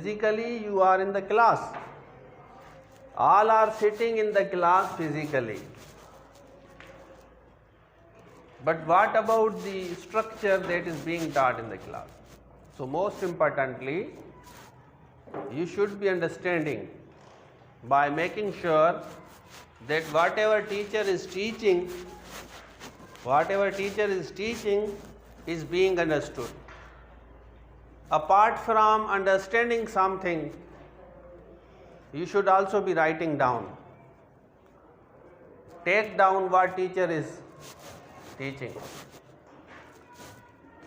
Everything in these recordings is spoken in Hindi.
physically you are in the class. All are sitting in the class physically. But what about the structure that is being taught in the class? So most importantly, you should be understanding by making sure that whatever teacher is teaching is being understood. Apart from understanding something, you should also be writing down. Take down what teacher is teaching.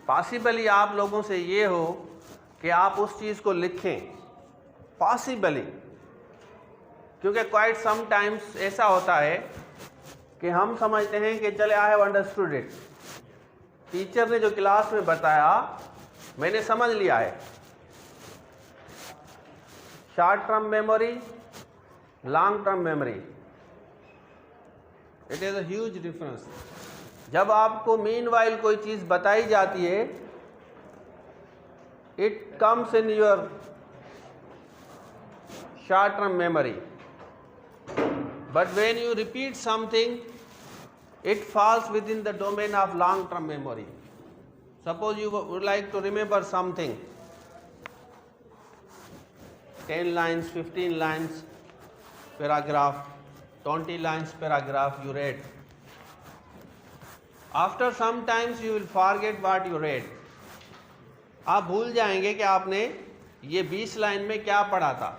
Possibly आप लोगों से ये हो कि आप उस चीज़ को लिखें, पॉसिबली, क्योंकि क्वाइट समटाइम्स ऐसा होता है कि हम समझते हैं कि चले I have understood it, teacher ने जो क्लास में बताया मैंने समझ लिया है. Short term memory, long term memory, it is a huge difference. जब आपको मीनवाइल कोई चीज़ बताई जाती है, it comes in your short term memory, but when you repeat something it falls within the domain of long term memory. Suppose you would like to remember something, 10 lines, 15 lines paragraph, 20 lines paragraph you read. After some times you will forget what you read. आप भूल जाएंगे कि आपने ये 20 लाइन में क्या पढ़ा था,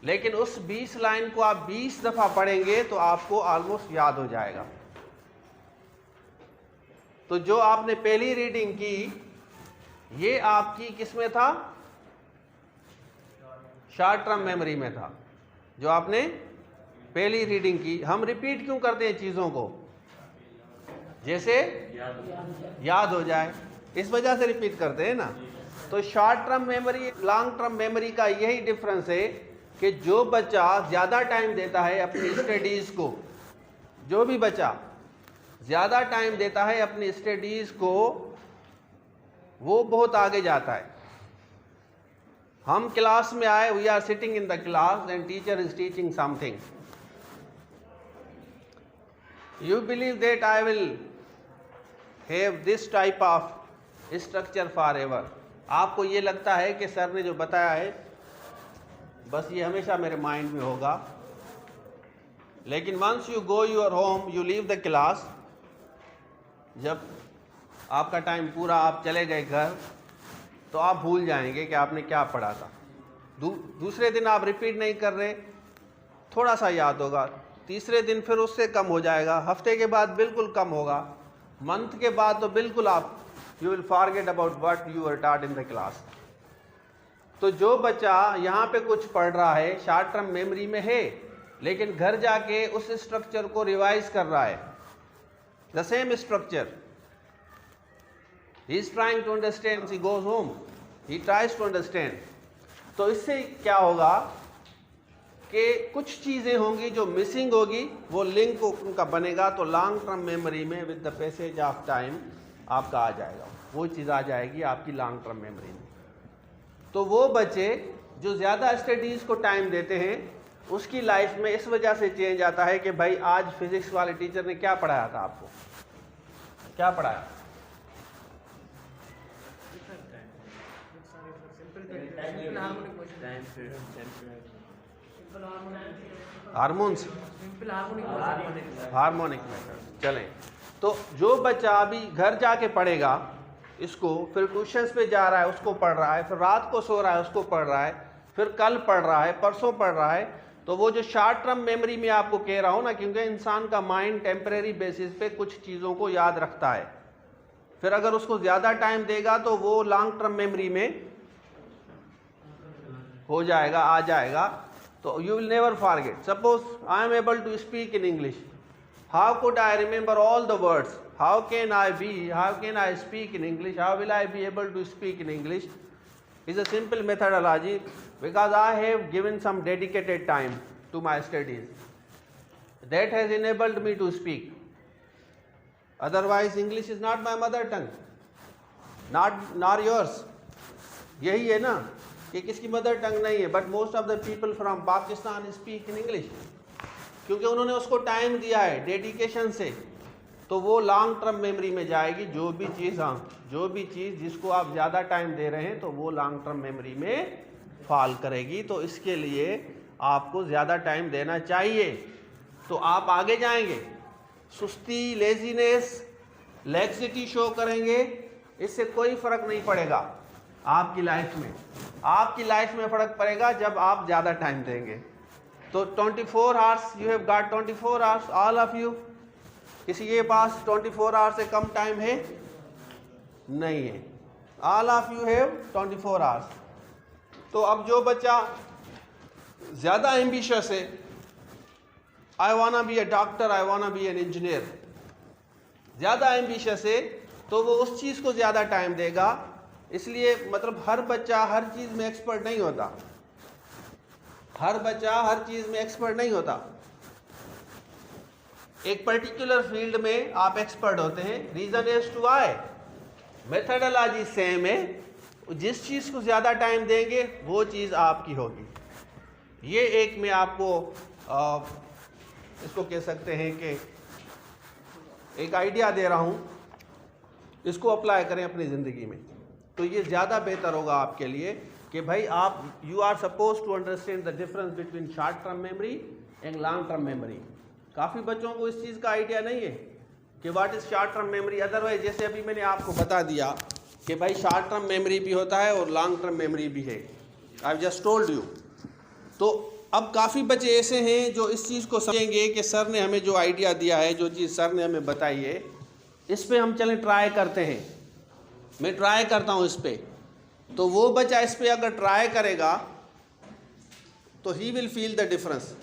लेकिन उस 20 लाइन को आप 20 दफ़ा पढ़ेंगे तो आपको ऑलमोस्ट याद हो जाएगा. तो जो आपने पहली रीडिंग की, ये आपकी किस में था? शॉर्ट टर्म मेमोरी में था. जो आपने पहली रीडिंग की, हम रिपीट क्यों करते हैं चीज़ों को? जैसे याद हो जाए, इस वजह से रिपीट करते हैं ना. तो short term memory, long term memory का यही डिफरेंस है कि जो बच्चा ज़्यादा टाइम देता है अपनी स्टडीज़ को, जो भी बच्चा ज़्यादा टाइम देता है अपनी स्टडीज़ को, वो बहुत आगे जाता है. हम क्लास में आए, we are sitting in the class and teacher is teaching something. You believe that I will have this type of structure for ever. आपको ये लगता है कि सर ने जो बताया है बस ये हमेशा मेरे माइंड में होगा. लेकिन once you go your home, you leave the class, जब आपका टाइम पूरा, आप चले गए घर, तो आप भूल जाएंगे कि आपने क्या पढ़ा था. दूसरे दिन आप रिपीट नहीं कर रहे, थोड़ा सा याद होगा. तीसरे दिन फिर उससे कम हो जाएगा, हफ्ते के बाद बिल्कुल कम होगा, मंथ के बाद तो बिल्कुल आप you will forget about what you are taught in the class. तो जो बच्चा यहाँ पे कुछ पढ़ रहा है शॉर्ट टर्म मेमोरी में है, लेकिन घर जाके उस स्ट्रक्चर को रिवाइज कर रहा है, the same structure, he is trying to understand. He goes home, he tries to understand. तो इससे क्या होगा कि कुछ चीज़ें होंगी जो मिसिंग होगी, वो लिंक उनका बनेगा, तो लॉन्ग टर्म मेमोरी में with the passage of time आपका आ जाएगा, वो चीज़ आ जाएगी आपकी लॉन्ग टर्म मेमोरी में. तो वो बच्चे जो ज़्यादा स्टडीज़ को टाइम देते हैं, उसकी लाइफ में इस वजह से चेंज आता है कि भाई आज फिजिक्स वाले टीचर ने क्या पढ़ाया था, आपको क्या पढ़ाया? Hormones, harmonic method. चलें, तो जो बच्चा अभी घर जाके पढ़ेगा इसको, फिर ट्यूशन्स पे जा रहा है उसको पढ़ रहा है, फिर रात को सो रहा है उसको पढ़ रहा है, फिर कल पढ़ रहा है, परसों पढ़ रहा है, तो वो जो शॉर्ट टर्म मेमोरी में आपको कह रहा हूँ ना, क्योंकि इंसान का माइंड टेम्परेरी बेसिस पे कुछ चीज़ों को याद रखता है, फिर अगर उसको ज़्यादा टाइम देगा तो वो लॉन्ग टर्म मेमोरी में हो जाएगा, आ जाएगा. तो you will never forget. Suppose I am able to speak in English, how could I remember all the words? How can I speak in English? How will I be able to speak in English? is a simple methodology, because I have given some dedicated time to my studies. That has enabled me to speak. Otherwise English is not my mother tongue, nor yours. यही है ना, कि किसकी मदर टंग नहीं है, but most of the people from Pakistan speak in English, क्योंकि उन्होंने उसको टाइम दिया है डेडिकेशन से, तो वो लॉन्ग टर्म मेमोरी में जाएगी। जो भी चीज़ जिसको आप ज़्यादा टाइम दे रहे हैं तो वो लॉन्ग टर्म मेमोरी में फॉल करेगी। तो इसके लिए आपको ज़्यादा टाइम देना चाहिए, तो आप आगे जाएंगे। सुस्ती, लेजीनेस, लैक्सिटी शो करेंगे, इससे कोई फ़र्क नहीं पड़ेगा आपकी लाइफ में। आपकी लाइफ में फ़र्क पड़ेगा जब आप ज़्यादा टाइम देंगे। तो 24 hours, you have got 24 hours, all of you. किसी के पास 24 आवर्स से कम टाइम है? नहीं है। All of you have 24 hours. तो अब जो बच्चा ज़्यादा एम्बिशियस है, आई wanna be A doctor, I wanna be an engineer, ज़्यादा एम्बिशियस है, तो वो उस चीज़ को ज़्यादा टाइम देगा। इसलिए मतलब हर बच्चा हर चीज़ में एक्सपर्ट नहीं होता, हर बच्चा हर चीज़ में एक्सपर्ट नहीं होता। एक पर्टिकुलर फील्ड में आप एक्सपर्ट होते हैं, reason is to why, methodology same है। जिस चीज़ को ज़्यादा टाइम देंगे वो चीज़ आपकी होगी। ये एक मैं आपको इसको कह सकते हैं कि एक आइडिया दे रहा हूँ, इसको अप्लाई करें अपनी ज़िंदगी में, तो ये ज़्यादा बेहतर होगा आपके लिए कि भाई आप you are suppose to understand the difference between short term memory and long term memory. काफ़ी बच्चों को इस चीज़ का आइडिया नहीं है कि what is short term memory. Otherwise जैसे अभी मैंने आपको बता दिया कि भाई शॉर्ट टर्म मेमोरी भी होता है और लॉन्ग टर्म मेमोरी भी है, आई जस्ट टोल्ड यू। तो अब काफ़ी बच्चे ऐसे हैं जो इस चीज़ को समझेंगे कि सर ने हमें जो आइडिया दिया है, जो चीज़ सर ने हमें बताई है, इस पे हम चलें ट्राई करते हैं। मैं ट्राई करता हूँ इस पे, तो वो बच्चा इस पे अगर ट्राई करेगा तो he will feel the difference.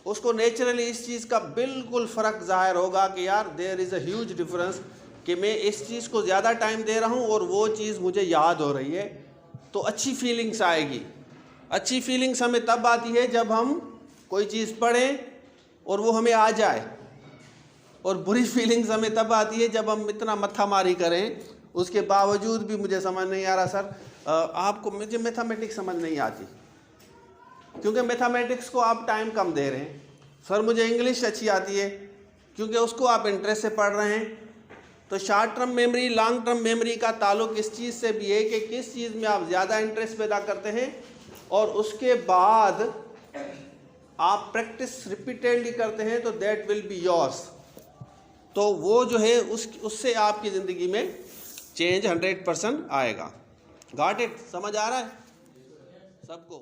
उसको नेचुरली इस चीज़ का बिल्कुल फ़र्क ज़ाहिर होगा कि यार there is a huge difference, कि मैं इस चीज़ को ज़्यादा टाइम दे रहा हूँ और वो चीज़ मुझे याद हो रही है। तो अच्छी फीलिंग्स आएगी। अच्छी फीलिंग्स हमें तब आती है जब हम कोई चीज़ पढ़ें और वो हमें आ जाए, और बुरी फीलिंग्स हमें तब आती है जब हम इतना मत्था मारी करें, उसके बावजूद भी मुझे समझ नहीं आ रहा सर, आपको मुझे मैथमेटिक्स समझ नहीं आती, क्योंकि मैथमेटिक्स को आप टाइम कम दे रहे हैं। सर मुझे इंग्लिश अच्छी आती है, क्योंकि उसको आप इंटरेस्ट से पढ़ रहे हैं। तो short term memory, long term memory का ताल्लुक इस चीज़ से भी है कि किस चीज़ में आप ज़्यादा इंटरेस्ट पैदा करते हैं, और उसके बाद आप प्रैक्टिस रिपीटेडली करते हैं, तो दैट विल बी योर्स। तो वो जो है उससे आपकी ज़िंदगी में चेंज 100% आएगा। Got it? समझ आ रहा है सबको?